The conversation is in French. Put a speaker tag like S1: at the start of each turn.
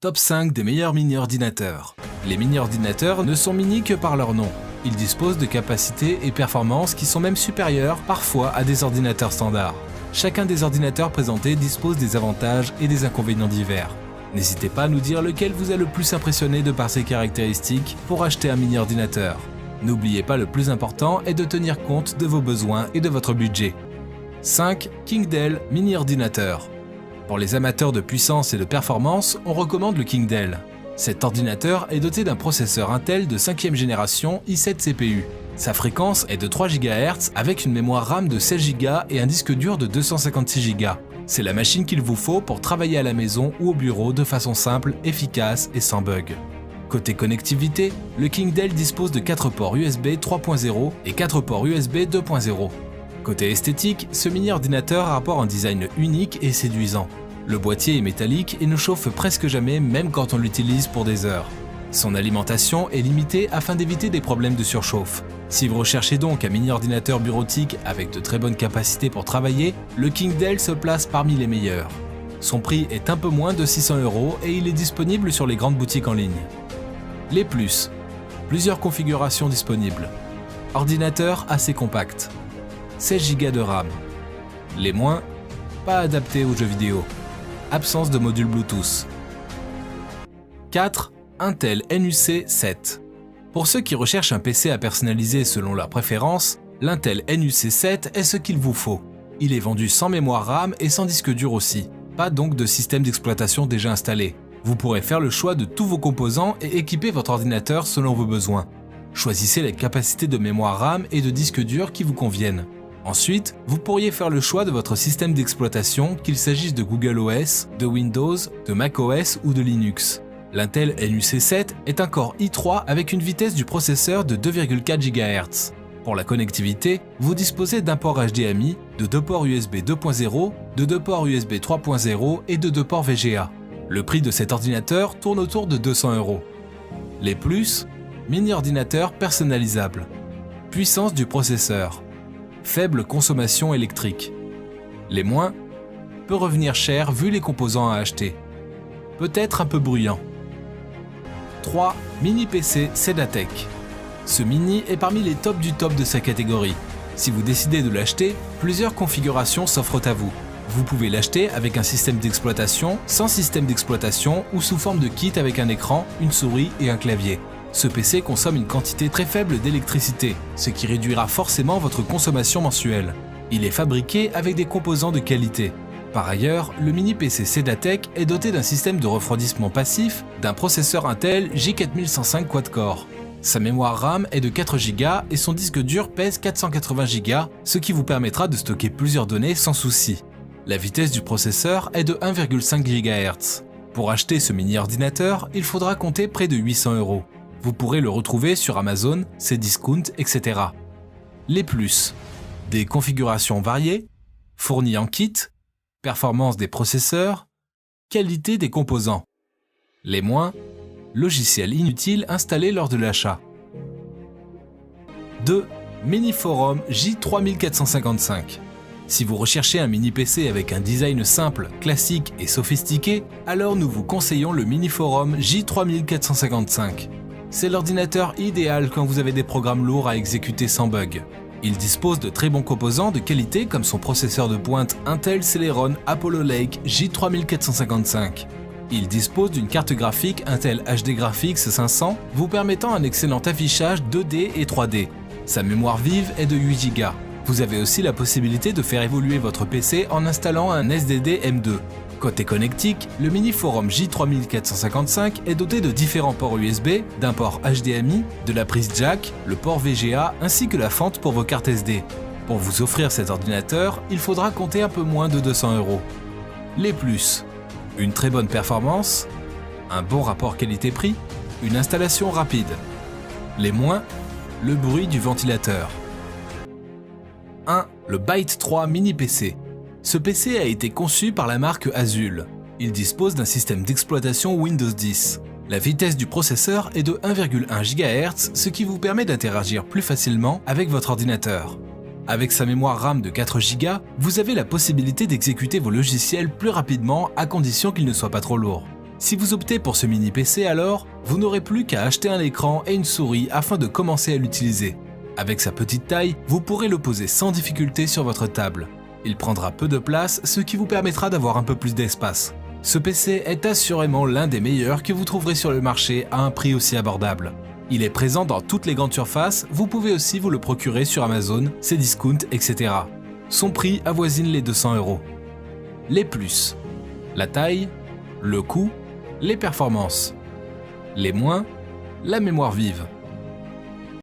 S1: Top 5 des meilleurs mini-ordinateurs. Les mini-ordinateurs ne sont mini que par leur nom. Ils disposent de capacités et performances qui sont même supérieures parfois à des ordinateurs standards. Chacun des ordinateurs présentés dispose des avantages et des inconvénients divers. N'hésitez pas à nous dire lequel vous a le plus impressionné de par ses caractéristiques pour acheter un mini-ordinateur. N'oubliez pas, le plus important est de tenir compte de vos besoins et de votre budget. 5. KingDell mini-ordinateur. Pour les amateurs de puissance et de performance, on recommande le KingDell. Cet ordinateur est doté d'un processeur Intel de 5e génération i7 CPU. Sa fréquence est de 3 GHz avec une mémoire RAM de 16 Go et un disque dur de 256 Go. C'est la machine qu'il vous faut pour travailler à la maison ou au bureau de façon simple, efficace et sans bug. Côté connectivité, le KingDell dispose de 4 ports USB 3.0 et 4 ports USB 2.0. Côté esthétique, ce mini-ordinateur apporte un design unique et séduisant. Le boîtier est métallique et ne chauffe presque jamais, même quand on l'utilise pour des heures. Son alimentation est limitée afin d'éviter des problèmes de surchauffe. Si vous recherchez donc un mini-ordinateur bureautique avec de très bonnes capacités pour travailler, le KingDell se place parmi les meilleurs. Son prix est un peu moins de 600 € et il est disponible sur les grandes boutiques en ligne. Les plus. Plusieurs configurations disponibles. Ordinateur assez compact. 16 Go de RAM. Les moins, pas adaptés aux jeux vidéo. Absence de module Bluetooth. 4. Intel NUC 7. Pour ceux qui recherchent un PC à personnaliser selon leurs préférences, l'Intel NUC 7 est ce qu'il vous faut. Il est vendu sans mémoire RAM et sans disque dur aussi. Pas donc de système d'exploitation déjà installé. Vous pourrez faire le choix de tous vos composants et équiper votre ordinateur selon vos besoins. Choisissez les capacités de mémoire RAM et de disque dur qui vous conviennent. Ensuite, vous pourriez faire le choix de votre système d'exploitation, qu'il s'agisse de Google OS, de Windows, de macOS ou de Linux. L'Intel NUC 7 est un Core i3 avec une vitesse du processeur de 2,4 GHz. Pour la connectivité, vous disposez d'un port HDMI, de 2 ports USB 2.0, de 2 ports USB 3.0 et de 2 ports VGA. Le prix de cet ordinateur tourne autour de 200 €. Les plus, mini-ordinateur personnalisable. Puissance du processeur. Faible consommation électrique. Les moins, peut revenir cher vu les composants à acheter. Peut-être un peu bruyant. 3. Mini PC Sedatech. Ce mini est parmi les tops du top de sa catégorie. Si vous décidez de l'acheter, plusieurs configurations s'offrent à vous. Vous pouvez l'acheter avec un système d'exploitation, sans système d'exploitation ou sous forme de kit avec un écran, une souris et un clavier. Ce PC consomme une quantité très faible d'électricité, ce qui réduira forcément votre consommation mensuelle. Il est fabriqué avec des composants de qualité. Par ailleurs, le mini PC Sedatech est doté d'un système de refroidissement passif, d'un processeur Intel J4105 quad-core. Sa mémoire RAM est de 4 Go et son disque dur pèse 480 Go, ce qui vous permettra de stocker plusieurs données sans souci. La vitesse du processeur est de 1,5 GHz. Pour acheter ce mini-ordinateur, il faudra compter près de 800 €. Vous pourrez le retrouver sur Amazon, Cdiscount, etc. Les plus. Des configurations variées, fournies en kit, performance des processeurs, qualité des composants. Les moins, logiciel inutile installé lors de l'achat. 2. Mini-Forum J3455. Si vous recherchez un mini-PC avec un design simple, classique et sophistiqué, alors nous vous conseillons le Mini-Forum J3455. C'est l'ordinateur idéal quand vous avez des programmes lourds à exécuter sans bug. Il dispose de très bons composants de qualité comme son processeur de pointe Intel Celeron Apollo Lake J3455. Il dispose d'une carte graphique Intel HD Graphics 500 vous permettant un excellent affichage 2D et 3D. Sa mémoire vive est de 8 Go. Vous avez aussi la possibilité de faire évoluer votre PC en installant un SSD M2. Côté connectique, le Mini-Forum J3455 est doté de différents ports USB, d'un port HDMI, de la prise jack, le port VGA ainsi que la fente pour vos cartes SD. Pour vous offrir cet ordinateur, il faudra compter un peu moins de 200 €. Les plus. Une très bonne performance, un bon rapport qualité-prix, une installation rapide. Les moins, le bruit du ventilateur. 1. Le Byte 3 Mini PC. Ce PC a été conçu par la marque Azul. Il dispose d'un système d'exploitation Windows 10. La vitesse du processeur est de 1,1 GHz, ce qui vous permet d'interagir plus facilement avec votre ordinateur. Avec sa mémoire RAM de 4 Go, vous avez la possibilité d'exécuter vos logiciels plus rapidement à condition qu'ils ne soient pas trop lourds. Si vous optez pour ce mini PC alors, vous n'aurez plus qu'à acheter un écran et une souris afin de commencer à l'utiliser. Avec sa petite taille, vous pourrez le poser sans difficulté sur votre table. Il prendra peu de place, ce qui vous permettra d'avoir un peu plus d'espace. Ce PC est assurément l'un des meilleurs que vous trouverez sur le marché à un prix aussi abordable. Il est présent dans toutes les grandes surfaces, vous pouvez aussi vous le procurer sur Amazon, Cdiscount, etc. Son prix avoisine les 200 €. Les plus: la taille, le coût, les performances. Les moins: la mémoire vive.